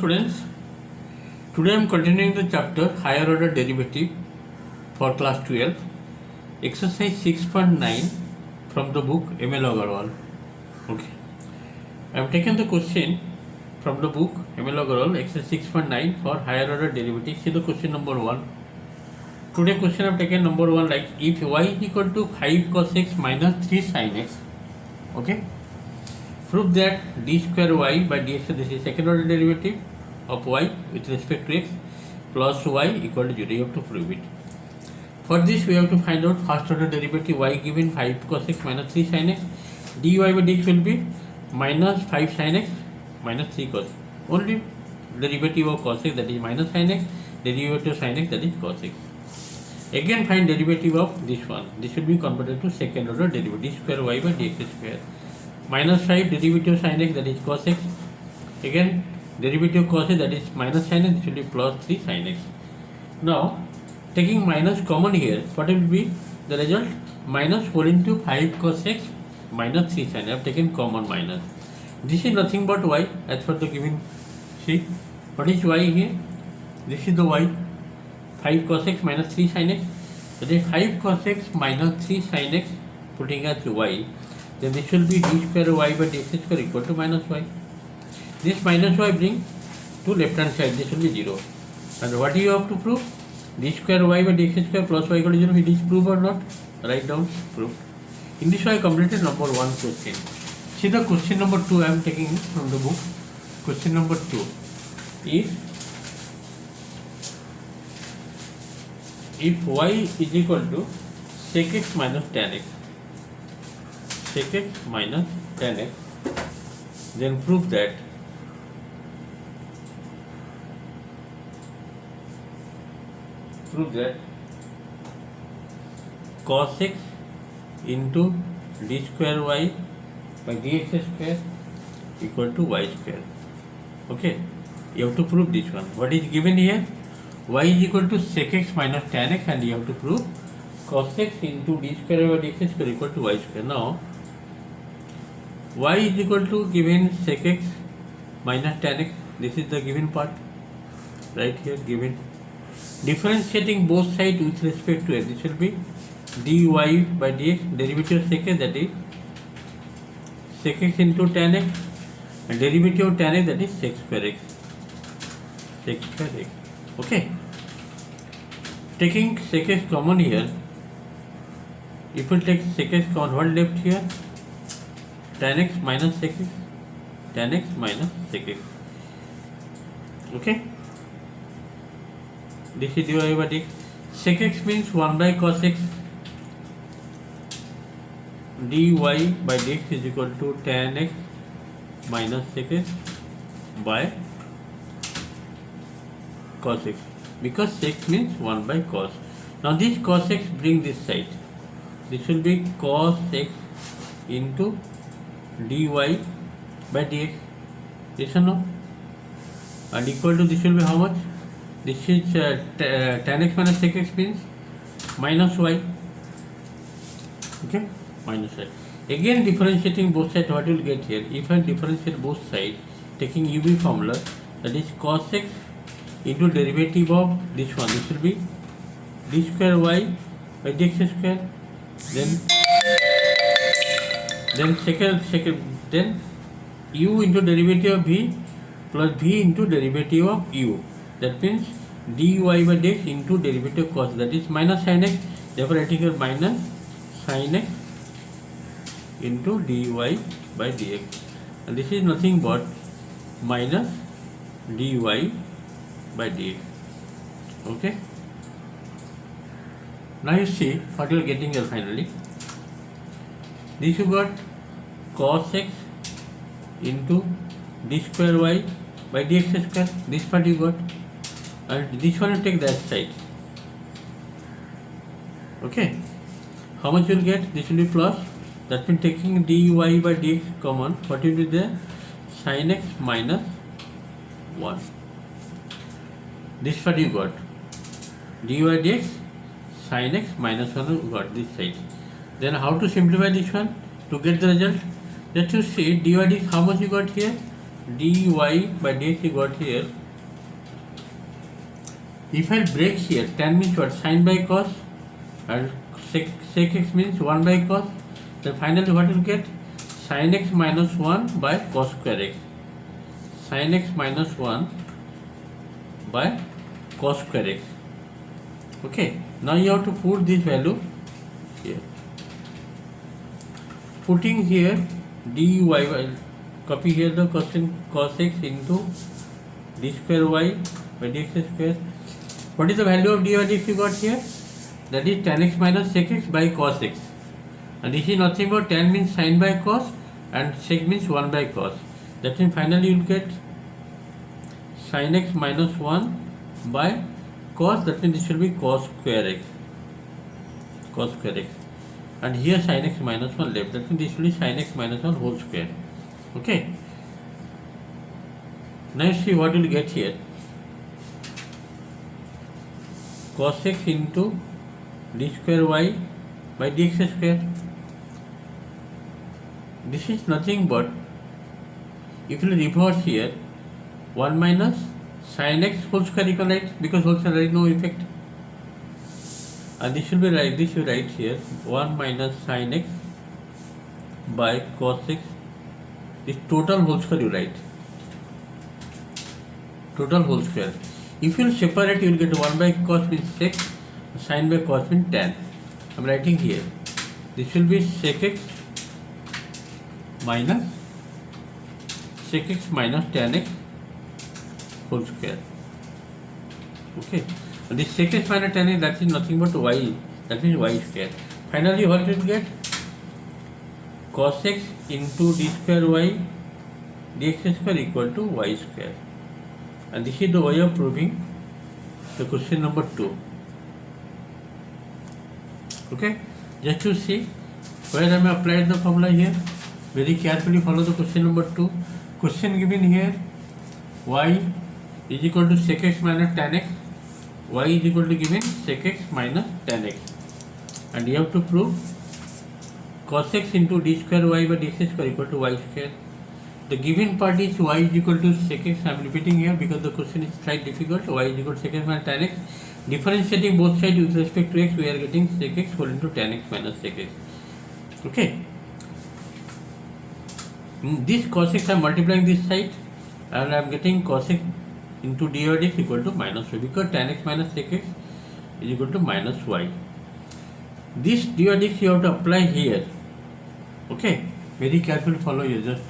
students, today I am continuing the chapter higher order derivative for class 12, exercise 6.9 from the book ML Agarwal. Okay, I have taken the question from the book ML Agarwal, exercise 6.9 for higher order derivative. See the question number 1. Today question I have taken number 1, like if y is equal to 5 cos x minus 3 sin x. Okay, prove that d square y by dx, this is second order derivative of y with respect to x, plus y equal to 0. You have to prove it. For this we have to find out first order derivative y given 5 cos x minus 3 sin x. dy by dx will be minus 5 sin x minus 3 cos x. Only derivative of cos x, that is minus sin x, derivative of sin x, that is cos x. Again find derivative of this one. This will be converted to second order derivative, d square y by dx square. Minus 5 derivative sin x, that is cos x. Again derivative of cos x, that is minus sin x, this will be plus 3 sin x. Now taking minus common here, what will be the result? Minus 4 into 5 cos x minus 3 sin x. I have taken common minus. This is nothing but y as per the given. See what is y here? This is the y, 5 cos x minus 3 sin x. That is 5 cos x minus 3 sin x, putting as y. Then this will be d square y by dx square equal to minus y. This minus y bring to left hand side, this will be 0. And what do you have to prove? D square y by dx square plus y equal to 0. It is proved or not? Write down, proved. In this way I completed number 1 question. See the question number 2 I am taking from the book. Question number 2 is, if y is equal to sec x minus tan x, sec x minus tan x, then prove that cos x into d square y by dx square equal to y square. Okay, you have to prove this one. What is given here? Y is equal to sec x minus tan x, and you have to prove cos x into d square by dx square equal to y square. Now y is equal to given sec x minus tan x. This is the given part right here, given. Differentiating both sides with respect to x, this will be dy by dx, derivative of sec x, that is sec x into tan x, and derivative of tan x, that is sec square x, sec square x. Okay, taking sec x common here, if we take sec x common, what left here? Tan x minus sec x, tan x minus sec x. Okay, this is dy by dx. Sec x means 1 by cos x, dy by dx is equal to tan x minus sec x by cos x, because sec means 1 by cos. Now this cos x bring this side, this will be cos x into dy by dx, yes or no? And equal to, this will be how much? This is tan x minus sec x means minus y. Okay, minus y. Again differentiating both sides, what you will get here? If I differentiate both sides taking UV formula, that is cos x into derivative of this one, this will be d square y by dx square, then u into derivative of v plus v into derivative of u. That means dy by dx into derivative cos, that is minus sin x. Therefore I take here minus sin x into dy by dx, and this is nothing but minus dy by dx. Okay, now you see what you are getting here finally. This you got cos x into d square y by dx square, this part you got, and this one you take that side. Okay, how much you will get? This will be plus, that means taking dy by dx common, what will be there? Sin x minus 1. This part you got, dy by dx sin x minus 1 you got this side. Then how to simplify this one to get the result? Let us see dy dx, how much you got here? dy by dx you got here. If I break here, tan means what? Sin by cos, and sec x means 1 by cos. Then finally what you get? Sin x minus 1 by cos square x. Sin x minus 1 by cos square x. Okay, now you have to put this value here. Putting here dy by, copy here the cos x into d square y by dx square. What is the value of dy by dx you got here? That is tan x minus sec x by cos x. And this is nothing but tan means sin by cos and sec means 1 by cos. That means finally you will get sin x minus 1 by cos, that means this will be cos square x. Cos square x. And here sin x minus 1 left, that means this will be sin x minus 1 whole square. Okay. Now see what you will get here. Cos x into d square y by dx square. This is nothing but, if you reverse here, 1 minus sin x whole square you can write, because whole square there is no effect. And this will be right, this you write here, 1 minus sin x by cos x. This total whole square you write. Total whole square. If you separate, you will get 1 by cos means sec, sin by cos means tan. I am writing here. This will be sec x minus tan x whole square. Okay. And this sec x minus tan x, that is nothing but y. That means y square. Finally, what you will get? Cos x into d square y dx square equal to y square. And this is the way of proving the question number 2. Okay, just to see where I am applied the formula here. Very carefully follow the question number 2. Question given here, y is equal to sec x minus tan x. Y is equal to given sec x minus tan x. And you have to prove cos x into d square y by dx square equal to y square. The given part is y is equal to sec x. I am repeating here because the question is slightly difficult. Y is equal to sec x minus tan x. Differentiating both sides with respect to x, we are getting sec x whole into tan x minus sec x. Okay. This cos x I am multiplying this side, and I am getting cos x into dy by dx equal to minus y, because tan x minus sec x is equal to minus y. This dy by dx you have to apply here. Okay. Very carefully follow here, just.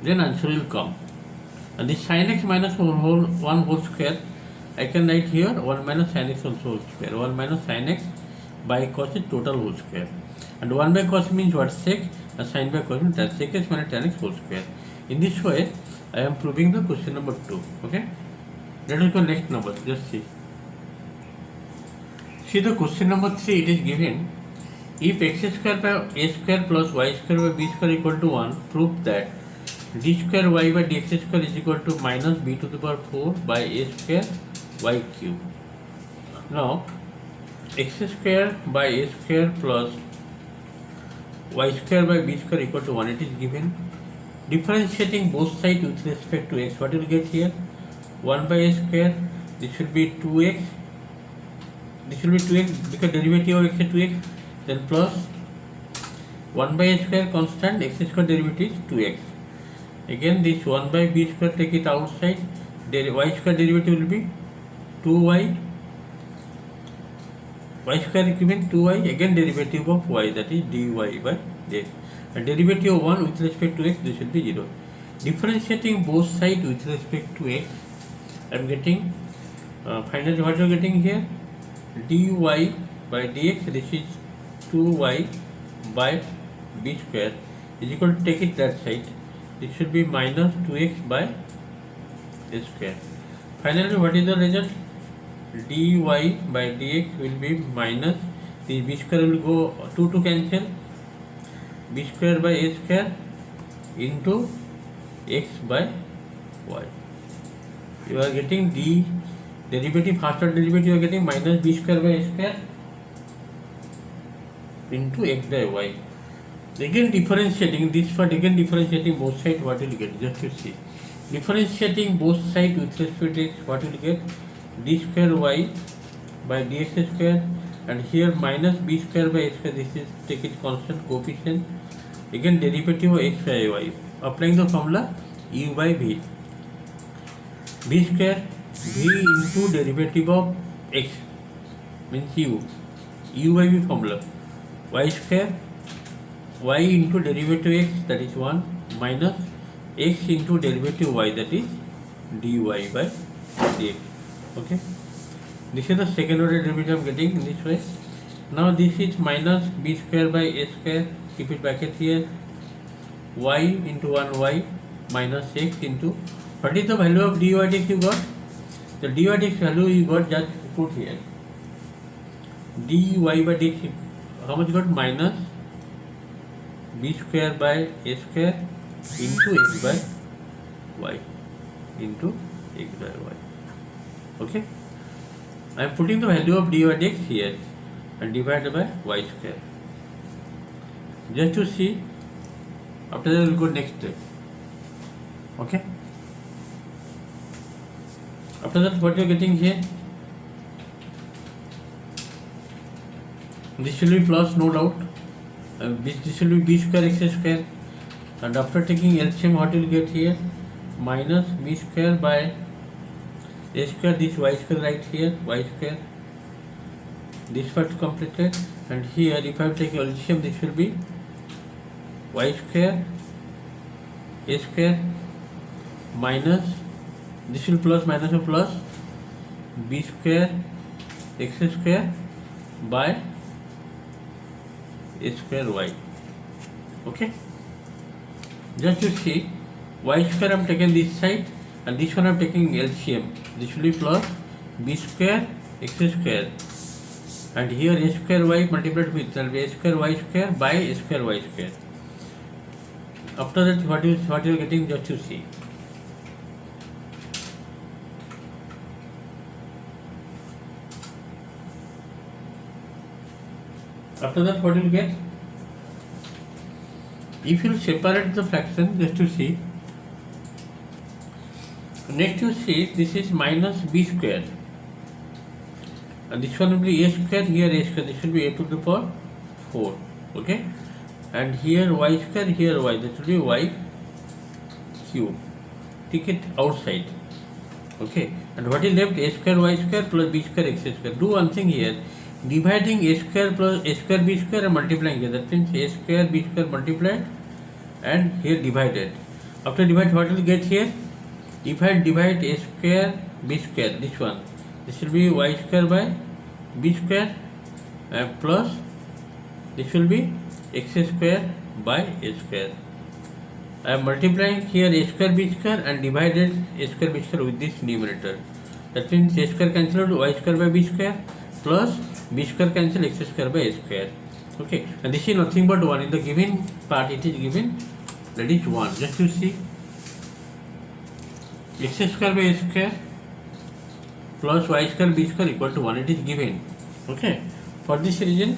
Then answer will come. And this sin x minus 1 whole square, I can write here 1 minus sin x also whole square. 1 minus sin x by cos is total whole square. And 1 by cos means what? Sec, and sin by cos means tan sec x minus tan x whole square. In this way, I am proving the question number 2. Okay. Let us go next number. Just see. See the question number 3. It is given. If x square by a square plus y square by b square equal to 1, prove that d square y by dx square is equal to minus b to the power 4 by a square y cube. Now, x square by a square plus y square by b square equal to 1, it is given. Differentiating both sides with respect to x, what you will get here? 1 by a square, this will be 2x, this will be 2x because derivative of x is 2x, then plus 1 by a square constant, x square derivative is 2x. Again this 1 by b square, take it outside, y square derivative will be 2y, y square is given 2y, again derivative of y, that is dy by dx. And derivative of 1 with respect to x, this will be 0. Differentiating both sides with respect to x, I am getting, finally what you are getting here? Dy by dx, this is 2y by b square is equal to, take it that side, it should be minus 2x by a square. Finally, what is the result? Dy by dx will be minus, the b square will go 2 to cancel, b square by a square into x by y. You are getting the derivative, first order derivative you are getting minus b square by a square into x by y. Again differentiating this part, again differentiating both sides, what will you get? Just to see. Differentiating both sides with respect to x, what will you get? D square y by dx square, and here minus b square by x square, this is take it constant coefficient. Again derivative of x by y. Applying the formula u by v. V square v into derivative of x means u by v formula, y square y into derivative x, that is 1, minus x into derivative y, that is dy by dx. Okay, this is the second order derivative I am getting in this way. Now this is minus b square by a square, keep it bracket here, y into 1y minus x into, what is the value of dy dx you got? The dy dx value you got, just put here, dy by dx, how much got? Minus b square by a square into x by y into x by y. Okay, I am putting the value of dy dx here and divided by y square. Just to see, after that we will go next step. Okay, after that what you are getting here, this will be plus, no doubt. This will be b square x square, and after taking LCM, what you will get here? Minus b square by a square, this y square right here, y square, this part completed, and here if I take LCM, this will be y square a square minus, this will plus minus or plus b square x square by a square y. Okay, just to see, y square I am taking this side and this one I am taking LCM. This will be plus b square x square, and here a square y multiplied with a square y square by a square y square. After that what you are getting, just to see. After that what you will get? If you separate the fraction, just to see, next you see this is minus b square, and this one will be a square, here a square, this will be a to the power 4. Okay, and here y square, here y, that will be y cube. Take it outside. Okay, and what is left? A square y square plus b square x square. Do one thing here, dividing a square plus a square b square and multiplying here, that means a square b square multiplied and here divided. After divide, what will get here? If I divide a square b square, this one, this will be y square by b square plus this will be x square by a square. I am multiplying here a square b square and divided a square b square with this numerator. That means a square cancelled, y square by b square plus b square cancel x square by a square. Okay, and this is nothing but 1. In the given part it is given, that is 1. Just to see, x square by a square plus y square b square equal to 1, it is given. Okay, for this reason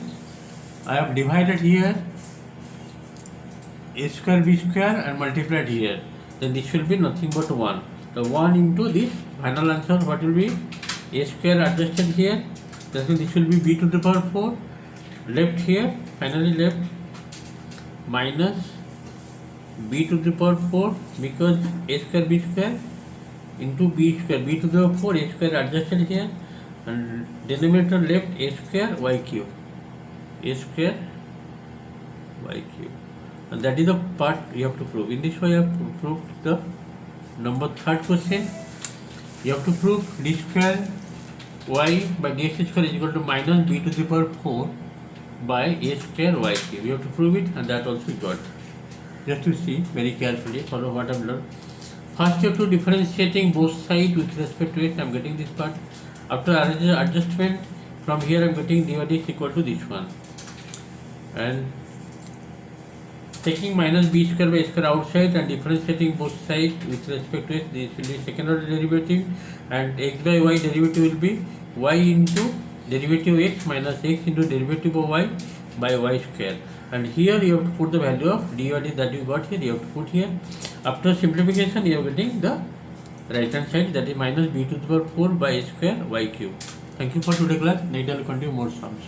I have divided here a square b square and multiplied here, then this will be nothing but 1. The 1 into this final answer, what will be? A square adjusted here, that means this will be b to the power 4, left here, finally left minus b to the power 4, because a square b square into b square, b to the power 4, a square adjusted here, and denominator left a square y cube, a square y cube. And that is the part you have to prove. In this way you have proved the number 3rd question. You have to prove d square y by dx square is equal to minus b to the power 4 by a square y cube. You have to prove it, and that also you got. Just to see very carefully, follow what I have learned. First you have to differentiating both sides with respect to it. I am getting this part. After adjustment, from here I am getting dy dx equal to this one, and taking minus b square by a square outside and differentiating both sides with respect to it, this will be second order derivative, and x by y derivative will be y into derivative x minus x into derivative of y by y square. and here you have to put the value of dy dt that you got here, you have to put here. After simplification you are getting the right hand side, that is minus b to the power 4 by a square y cube. Thank you for today class. Later I will continue more sums.